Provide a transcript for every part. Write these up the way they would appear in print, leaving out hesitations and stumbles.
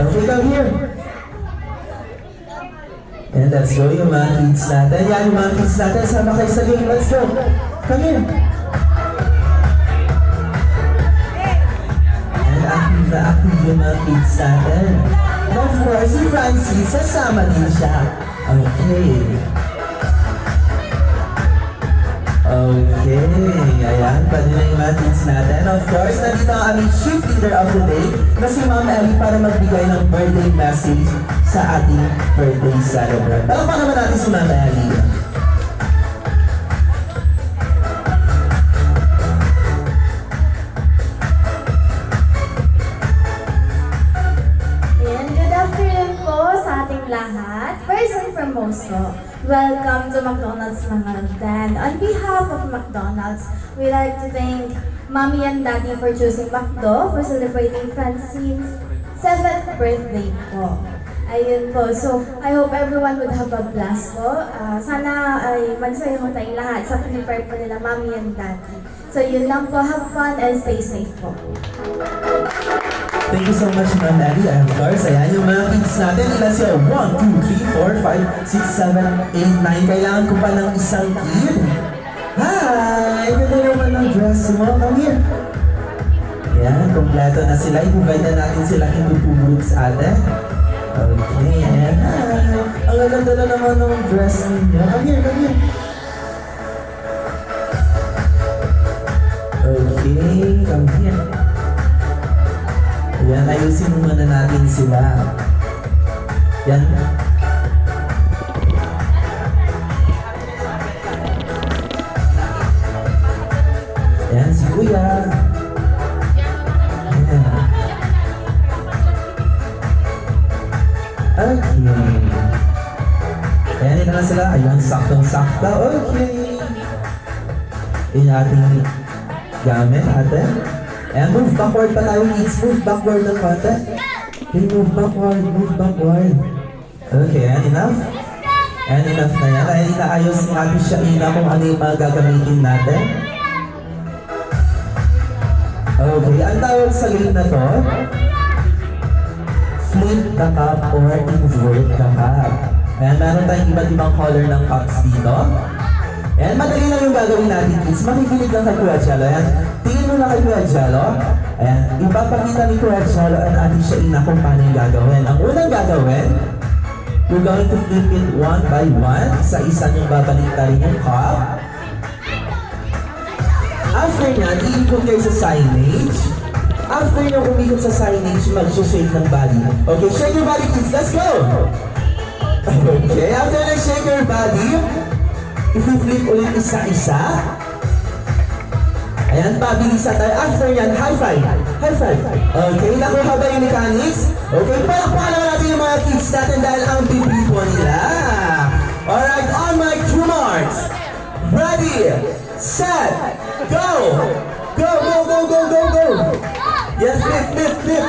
Okay, come here. And let's go yung mga kids natin. Yan yung mga kids natin. Sama kayo sa game. Let's go. Come here. And active na active yung mga kids natin. And of course, si Francis, sasama din siya. Okay. Okay, ayan, pwede na yung mga kids natin. Of course, nandito ang aming shift leader of the day na si Ma'am Ellie para magbigay ng birthday message sa ating birthday celebrant. Palakpakan naman natin si Ma'am Ellie. Ayan, good afternoon po sa ating lahat. First and foremost po, welcome to McDonald's mga Dan. On behalf of McDonald's, we'd like to thank Mommy and Daddy for choosing McDo for celebrating Francine's 7th birthday po. Ayun po, so I hope everyone would have a blast po. Sana ay magsaya mo tayong lahat sa prepare po nila Mommy and Daddy. So yun lang po, have fun and stay safe po. Thank you so much, Ma'am Ellie. And of course, ayan yung mga kids natin. Ilan sila? 1, 2, 3, 4, 5, 6, 7, 8, 9. Kailangan ko pa ng isang kid. Hi! Ganda naman ng dress mo. Come here. Ayan, kompleto na sila. I-divide na natin sila into 2 groups, ate. Okay, ayan. Hi! Ang ganda na naman ng dress ninyo. Come here, come here. Okay, come here. Ayan, ayusin muna natin sila. Yan. Ayan, si Kuya. Ayan. Okay. Ayan, ito na sila. Ayan, saktong-sakta. Okay. Yung ating gamit, ate. And move backward pa tayo, kids. Move backward ng konti. Okay, move backward, move backward. Okay, and enough? And enough na yan. Kaya inaayos ni Ate Shaina kung ano yung mga gagamitin natin. Okay, ang tawag sa game na to, flip the cup or invert the cup. Ayan, meron tayong iba't ibang color ng cups dito. Ayan, madali lang yung gagawin natin, kids. Makikinig lang kay Kuya Chalo. Ayan, tingin mo na kay Kuya Chalo. Ayan, ipapakita ni Kuya Chalo at Ate Shaina kung paano yung gagawin. Ang unang gagawin, we're going to flip it one by one. Sa isa niyong babaliktarin yung cup. After nyan, iikot kayo sa signage. After nyo umikot sa signage, mag-shake ng body. Okay, shake your body, kids. Let's go! Okay, after nag-shake your body, i-flip ulit isa-isa. Ayan, pabilisan tayo. After yan, high five. High five. Okay, nakuha ba yung mechanics? Okay, palakpakan naman natin yung mga kids natin dahil ang bibi po nila. Alright, on my 2 marks. Ready, set, go! Go, go, go, go, go, go! Yes, flip, flip, flip.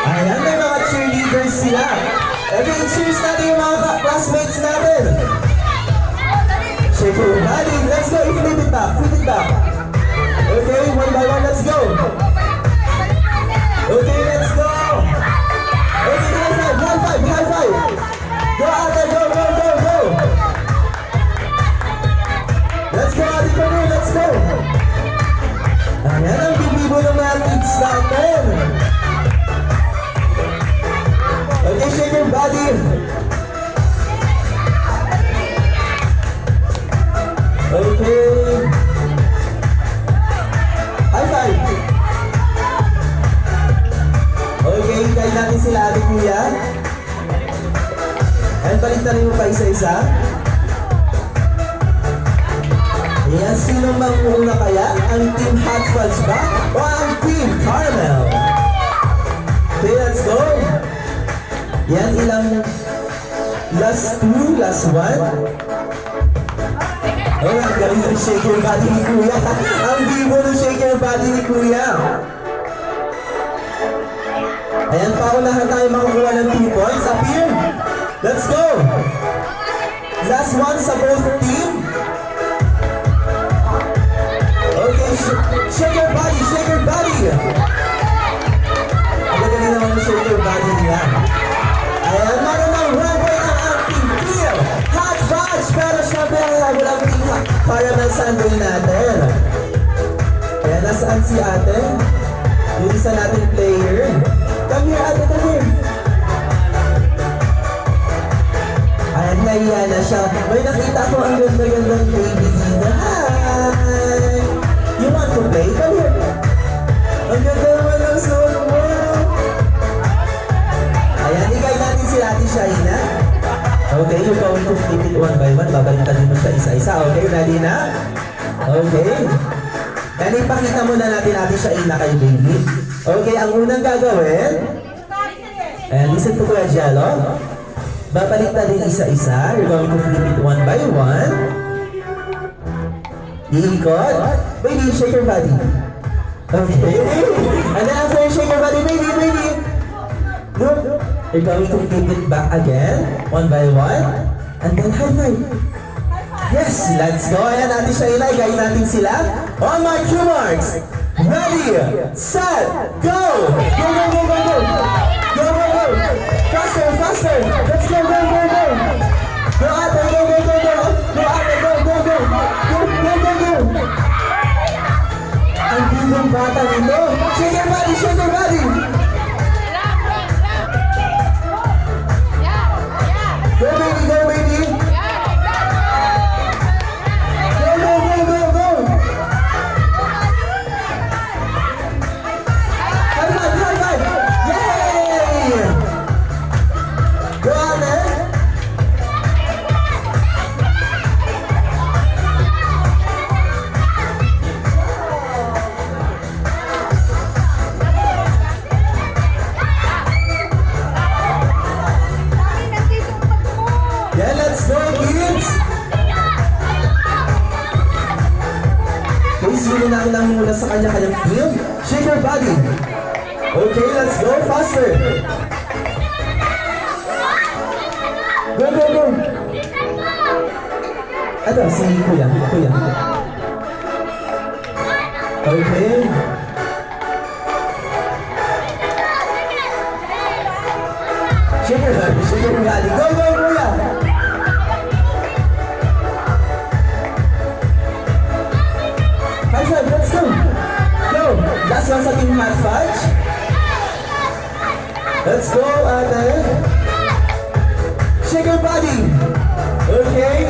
Ayan, may mga cheerleaders sila. Okay, cheers natin yung mga classmates natin. Shake your body. Let's go. Flip it back. Flip it back. Okay, one by one. Let's go. Okay, let's go. Okay, high five. High five. High five. Go, Ate. Go, go, go, go. Let's go, Ate. Come here. Let's go. Ayan ang bibibo ng mga kids natin. Okay, shake your body. Okay. High five. Okay, kain natin sila Ate Kuya. And balik na rin mo pa isa-isa. Ayan, sino mang una kaya? Ang Team Hot Fudge ba? O ang Team Caramel? Okay, let's go. Yan, ilang last 2, last 1. Oh, ang galing ng shake your body ni Kuya. Ang bibo ng shake your body ni Kuya. Ayan, paunahan tayo makakuha ng 2 points. Up here. Let's go. Last one sa both team. Okay, shake your body, shake your body. si ate. Yung isa nating player. Come here, ate, come here. Ayan, nahiya na siya. May nakita ko ang ganda-gandang baby dito. Hi! You want to play? Come here. Ang ganda naman ng suot mo. Ayan, ikay natin si Ate Shaina. Okay, you're going to flip it one by one. Babalikan mo siya isa-isa. Okay, ready na? Okay. Yan, ipakita muna natin Ate Shaina kay baby. Okay, ang unang gagawin. And listen to Kuya Jello. Babalik na din isa-isa. You're going to flip it one by one. Iikot. Baby, shake your body. Okay. And then after you shake your body, baby. Look. You're going to flip it back again. One by one. And then high five. Yes, let's go. Ayan natin siya ila. Igayin natin sila. On my cue marks. Ready, set, go! Go, go, go, go, go! Go, go, go! Faster, faster! Let's go, go, go, go! Go, ate, go, go, go, go! Go, ate, go, go, go! Go, go, go, go! Ang bibong bata nito! Shake your body, shake your body! Go, baby, go, baby! Go, go, go, go, go! High five, high five! Yay! Go on, man! Yeah, let's go, kids! Please, bilhin natin lang muna sa kanya-kanyang team. Shake your body. Okay, let's go faster. Go, go, go. Ito, si Kuya. Okay. Shake your body. Go, go, Kuya. High five, let's go. Go. Last one sa team high five. Let's go, ate. Shake your body. Okay.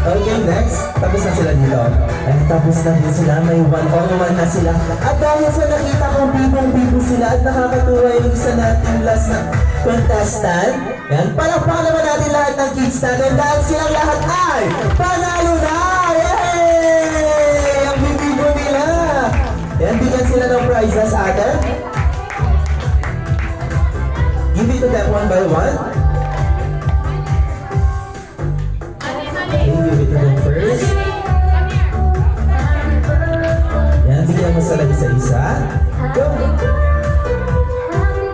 Okay, next. Tapos na sila dito. Ay, tapos na din sila. May one-on-one na sila. At dahil sa nakita kong bibong-bibo sila at nakakatuwa yung isa nating last na contestant. Yan, palakpakan naman natin lahat ng kids natin dahil silang lahat ay panalo na! Yay! Ang bibigo nila! Yan, bigyan sila ng prizes, ate. Give it to them one by one. Okay, give it to them first. Yan, bigyan mo sila isa-isa. Go!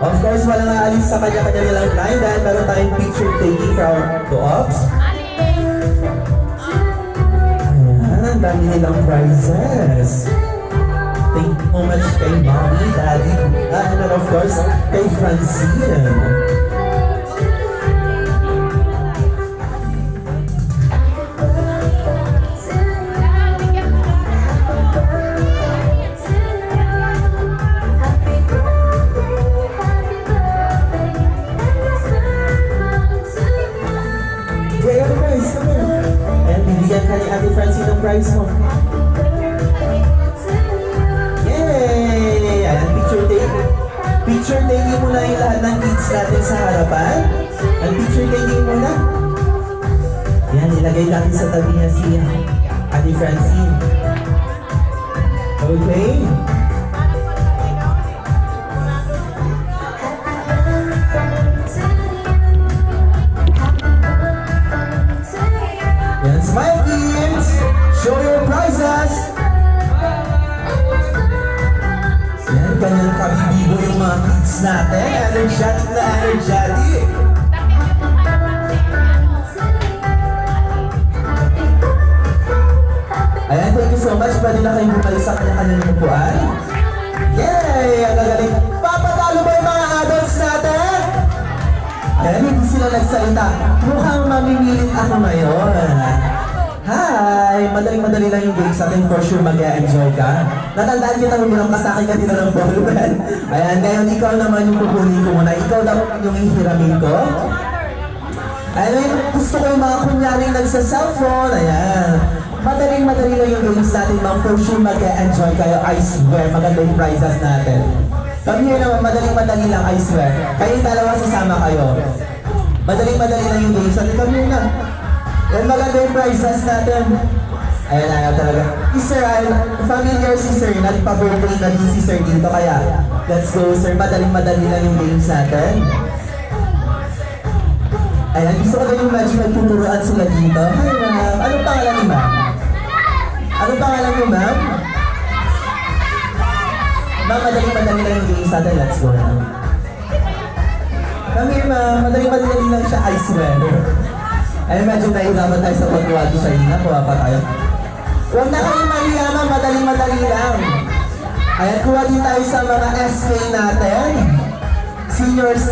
Of course, walang aalis sa kanya-kanya nilang line dahil meron tayong picture taking from co-ops. Ayan, ang dami nilang prizes. Thank you so much kay Mommy, Daddy, and of course, kay Francine. Kaya yung prize, come here. Ayan, bibigyan ka ni Ate Francine ng prize mo. Yay! Ayan, picture taking muna yung lahat ng kids natin sa harapan. Ang picture taking muna. Yan, ilagay natin sa tabi niya si Ate Francine. Okay. Yan, smile kids! Show your prizes! Yan, ganyan kabibigo yung mga kids natin. Energetic na energetic. Ayan, thank you so much. Pwede na kayong bumalik sa kanya-kanyang upuan. Yay! Ang gagaling. Papatalo ba yung mga adults natin? Ayan, hindi sila nagsalita. Mukhang mamimilit ako ngayon. Hi! Madaling-madali lang yung games natin. For sure mag-enjoy ka. Natandaan kita nung bilang ka sa akin kanina ng ballpen. Ayan, ngayon ikaw naman yung kukunin ko muna. Ikaw daw yung ihiramin ko. Ayan, gusto ko yung mga kunyaring nagsa-cellphone. Ayan. Madaling-madali lang yung games natin, ma'am. For sure mag-enjoy kayo. I swear, maganda yung prizes natin. Come here naman, madaling-madali lang, I swear. Kayong dalawa sasama kayo. Madaling-madali lang yung games natin. Come here na. Yan, maganda yung prizes natin. Ayan, ayaw talaga. Si Sir, familiar si Sir. Nagpa-birthday na din si Sir dito. Kaya, let's go, Sir. Madaling-madali lang yung games natin. Ayan, gusto ko na yung medyo nagtuturoan sila dito. Hi, ma'am. Anong pangalan ni ma'am? Anong pangalan mo, ma'am? Ma'am, madaling-madali lang yung games natin. Let's go na. Come here, ma'am. Madaling-madali lang siya. I swear. Ay, medyo nahirapan tayo sa pagkuwagi siya. Hina, kuha pa tayo. Huwag na kayong mahiya, ma'am. Madaling-madali lang. Ayan, kuha din tayo sa mga SK natin. Seniors,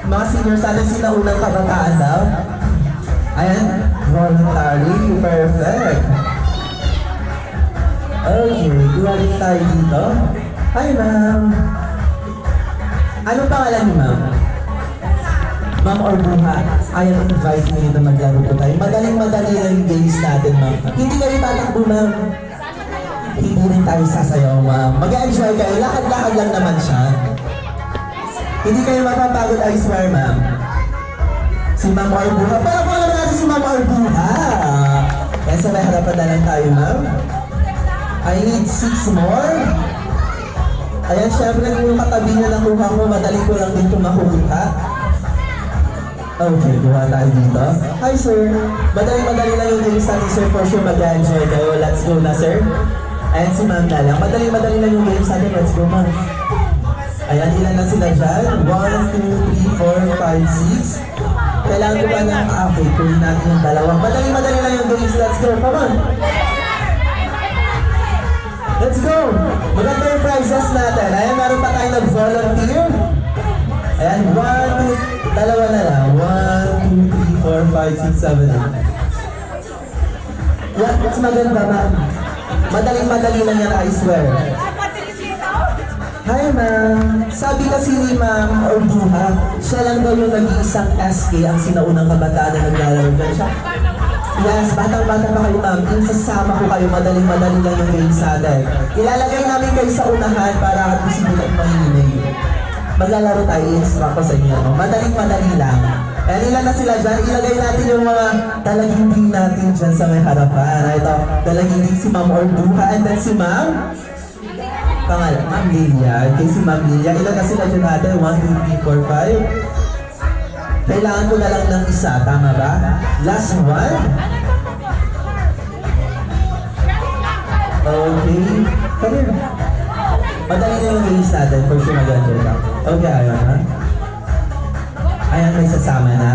mga seniors natin, sinaunang kabataan daw. Ayan, voluntary. Perfect. Okay, kuha din tayo dito. Hi, ma'am. Anong pangalan niyo, ma'am? Ma'am or buha, I am invite niyo na maglaro po tayo. Madaling-madali lang yung games natin, ma'am. Hindi kayo tatakbo, ma'am. Hindi rin tayo sasayaw, ma'am. Mag-enjoy kayo. Lakad-lakad lang naman siya. Hindi kayo mapapagod, I swear, ma'am. Si Ma'am or buha. Para po naman natin si Ma'am or buha. Yan, sa may harapan na lang tayo, ma'am. I need 6 more. Ayan, syempre yung katabi na nakuha ko, madali ko lang din ito makuha. Okay, kuha tayo dito. Hi, sir. Madali-madali lang yung games natin, sir. For sure, mag-enjoy kayo. Let's go na, sir. Ayan, si ma'am na lang. Madali-madali lang yung games natin. Let's go, ma'am. Ayan, ilan na sila dyan? 1, 2, 3, 4, 5, 6. Kailangan ko ba ng okay, kunin natin yung dalawa. Madali-madali lang yung games. Let's go. Come on. Let's go! Maganda yung prizes natin. Ayan, meron pa tayo nag-volunteer. Ayan, 1, 2, dalawa na lang. 1, 2, 3, 4, 5, 6, 7, 8. Yan, mas maganda, ma'am. Madaling-madali lang yan, I swear. Hi, ma'am. Sabi kasi ni ma'am or buha, siya lang daw yung nag-iisang SK ang sinaunang kabataan na naglalaro dyan siya. Yes, batang-bata pa kayo, ma'am. Sasama ko kayo, madaling-madali lang yung games natin. Ilalagay namin kayo sa unahan para at least hindi kayo mahinig. Maglalaro tayo, i-instruct ko sa inyo. No? Madaling-madali lang. And ilan na sila dyan? Ilagay natin yung mga talaginding natin dyan sa may harapan. Ito, talaginding si Ma'am or buha. And then si Ma'am? Pangalan, Ma'am Lilia. Okay, si Ma'am Lilia. Ilan na sila dyan natin? 1, 2, 3, 4, 5. Kailangan ko na lang ng isa, tama ba? Last one? Okay. Come here. Madali na yung games natin. For sure mag-enjoy lang. Okay, ayun ha? Ayan, may sasama na.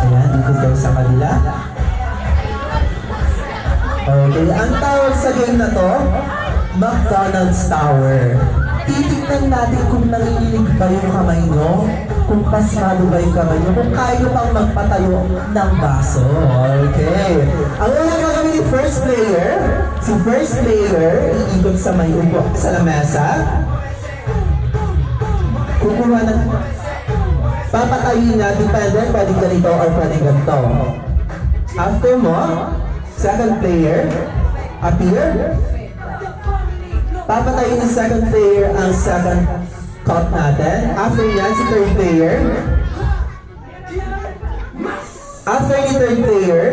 Ayan, dito kayo sa kanila. Okay, ang tawag sa game na to, McDonald's Tower. Titignan natin kung nanginginig ba yung kamay nyo, kung pasmado ba yung kamay nyo, kung kaya nyo pang magpatayo ng baso. Okay. Ang unang gagawin ni first player, si first player, iikot sa may upo sa lamesa. Kukuha ng papatayin na, depende, pwedeng ganito or pwedeng ganito. After mo, second player, appear. Papatayin ng second player ang second cut natin. After yan, si third player. After ni third player,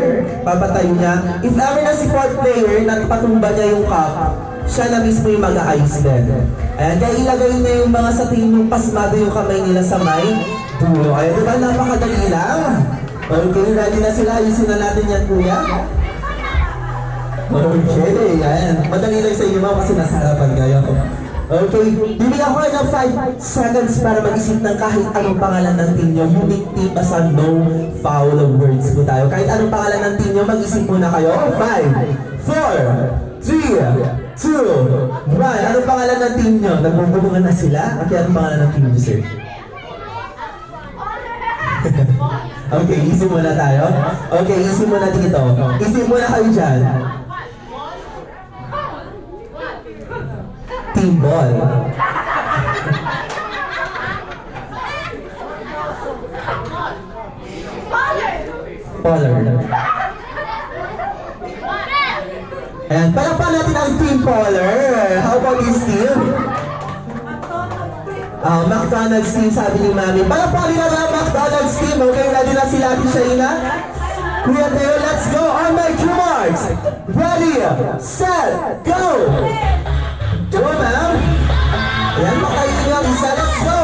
papatayin niya. If ever na si fourth player, nagpatumba niya yung cup, siya na mismo yung mag-a-ice din. Ayan, kaya ilagay niya yung mga sa tingin mong pasmado yung kamay nila sa may dulo. Ayan, diba napakadali lang? Okay, ready na sila. Ayusin na natin yan, kuya. Okay, yan. Madali lang sa inyo mga kasi nasa harapan kayo. Okay, bibigyan ko kayo ng 5 seconds para mag-isip ng kahit anong pangalan ng team nyo. Unique team, basta no foul words po tayo. Kahit anong pangalan ng team nyo, mag-isip muna kayo. 5, 4, 3, 2, 1. Anong pangalan ng team nyo? Nagbubungan na sila? Okay, anong pangalan ng team nyo, sir? Okay, easy muna tayo. Okay, easy muna dito. Easy muna kayo dyan. Team ball. Pollard. Ayan, palakpan natin ang Team Pollard. How about this team? McDonald's team, sabi ni Mami. Palakpan nila ang McDonald's team. Okay, ready na sila, Ate Shaina? Kuya Teo, let's go on my cue marks. Ready, set, go! Go, ma'am. Ayan, makainin nyo ang isa. Let's go!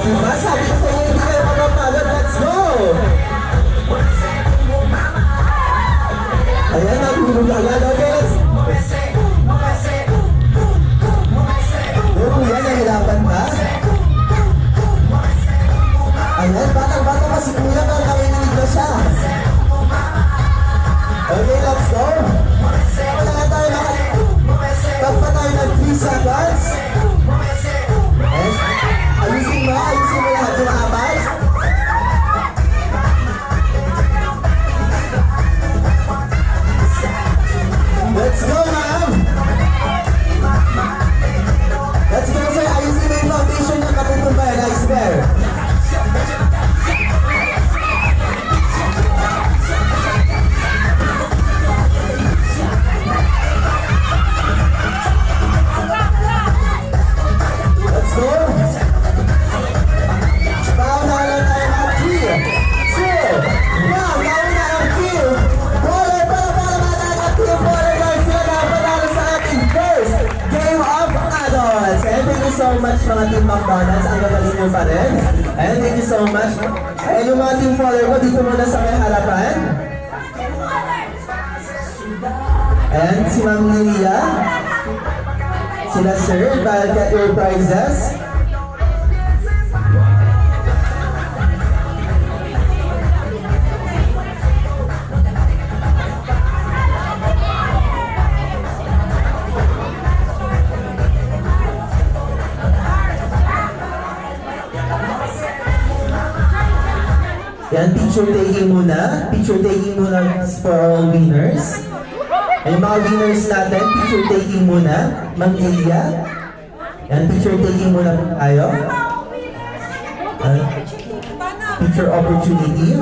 Diba? Sabi ko sa inyo, hindi kayo magpapagod. Let's go! Ayan, nagulog agad. Okay, let's... Kuya, nahirapan ka? Ayan, batang-bata pa si Kuya, pero nakikinig na siya. Okay, let's go. Wala nga tayo Pagpa tayo ng 3 seconds. Yes. Ayusin mo lahat yung apat. Let's go, ma'am. Let's go, sir. Ayusin mo yung foundation ng katutumbay. Nice pair. Let's go. Bauna lang tayo mga 3, 2, 1. Bauna ang kill. Baller para matagap yung baller guys. Sila na panalo sa ating first game of adults. And thank you so much mga Team McDonald's. Ang gagaling nyo pa rin. And thank you so much. And yung mga team baller ko dito muna sa may harapan. And si Ma'am Lilia. Sila sir, dahil get your prizes. Yan, picture taking muna. Picture taking muna for all winners. Ay, mga winners natin, picture taking muna. Ma'am Elia. Yan, picture taking muna tayo. Picture opportunity.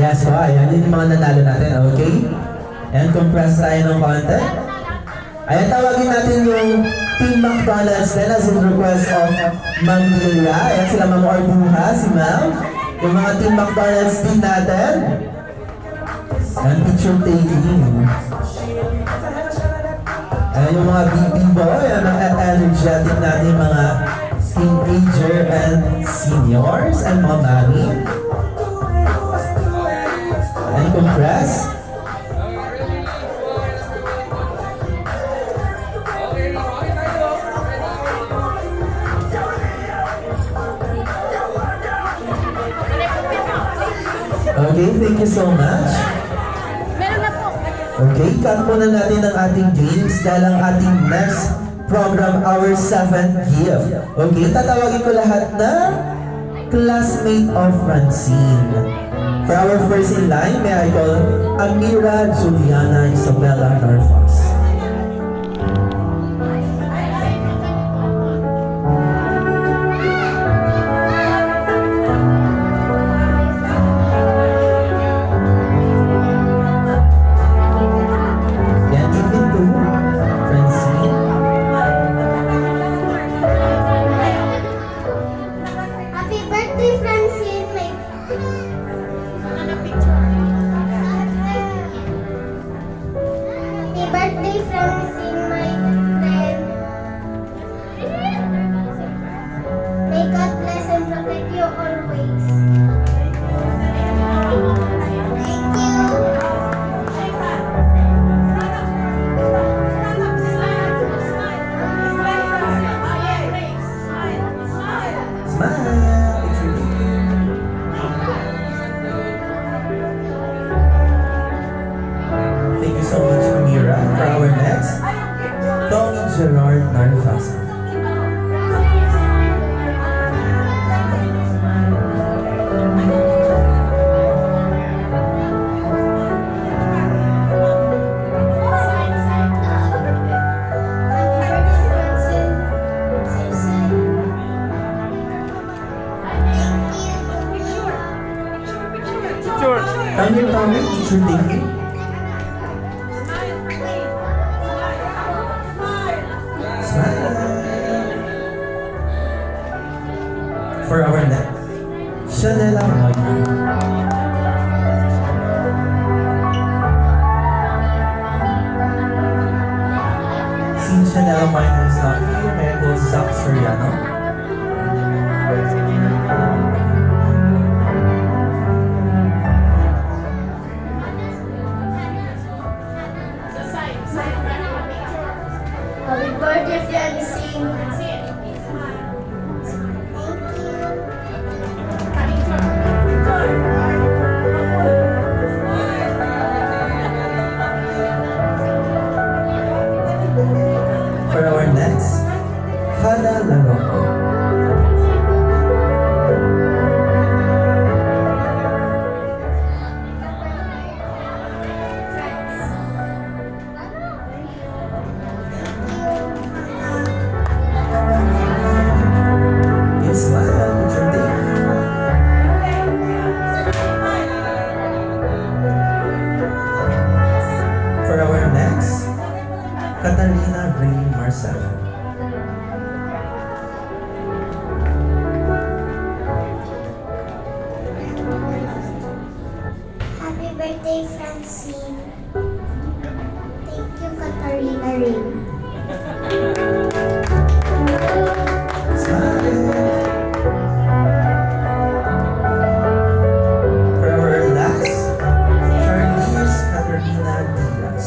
Yes, so ayan, yun yung mga nanalo natin, okay? Ayan, compress tayo ng konti. Ayan, tawagin natin yung Team McDonald's din as in request of Ma'am Lilia. Ayan sila Ma'am Orbuha, si Ma'am. Yung mga Team McDonald's din natin. Ayan, picture taking. Ayan yung mga BB boy, ayan ang energetic natin mga teenager and seniors and mga mami. Ayan, compress. Okay, thank you so much. Okay, cut muna natin ang ating games dahil ang ating next program, our 7th gift. Okay, tatawagin ko lahat na classmate of Francine. For our first in line, may I call Amira Juliana Isabella Narfas. Happy partner Fasa. Kami, teacher Dinky. Smile. For our next, Chanela Moy. Since Chanela Moy is not here, may I go to Zach Soriano? Happy birthday, Francine! For our next, Hana Laroco. Yes, smile, teacher Dinky. For our next, Katarina Ray Marcelo. Happy birthday, Francine! Thank you, Katarina Ring. Smile. For our last, Charlize Katarina Diaz.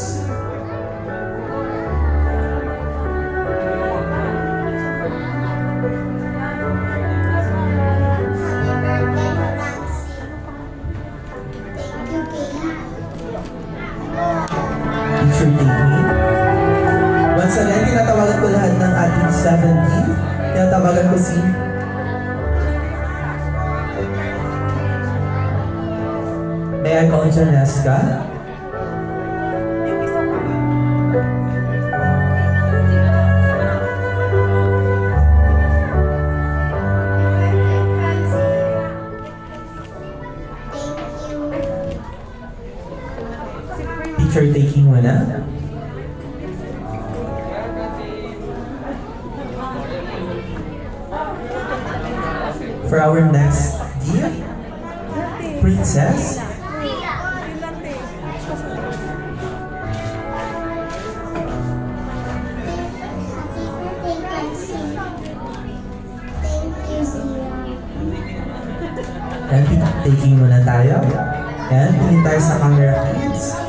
Happy birthday, Francine! Thank you, Kayla. Teacher Dinky. Once again, tinatawagan ko lahat ng ating 70. Tinatawagan ko si May I call Janeska? Thank you. Teacher taking muna. For our next gift, Princess. Thank you, Zia. And taking muna tayo. And tingin tayo sa camera kids.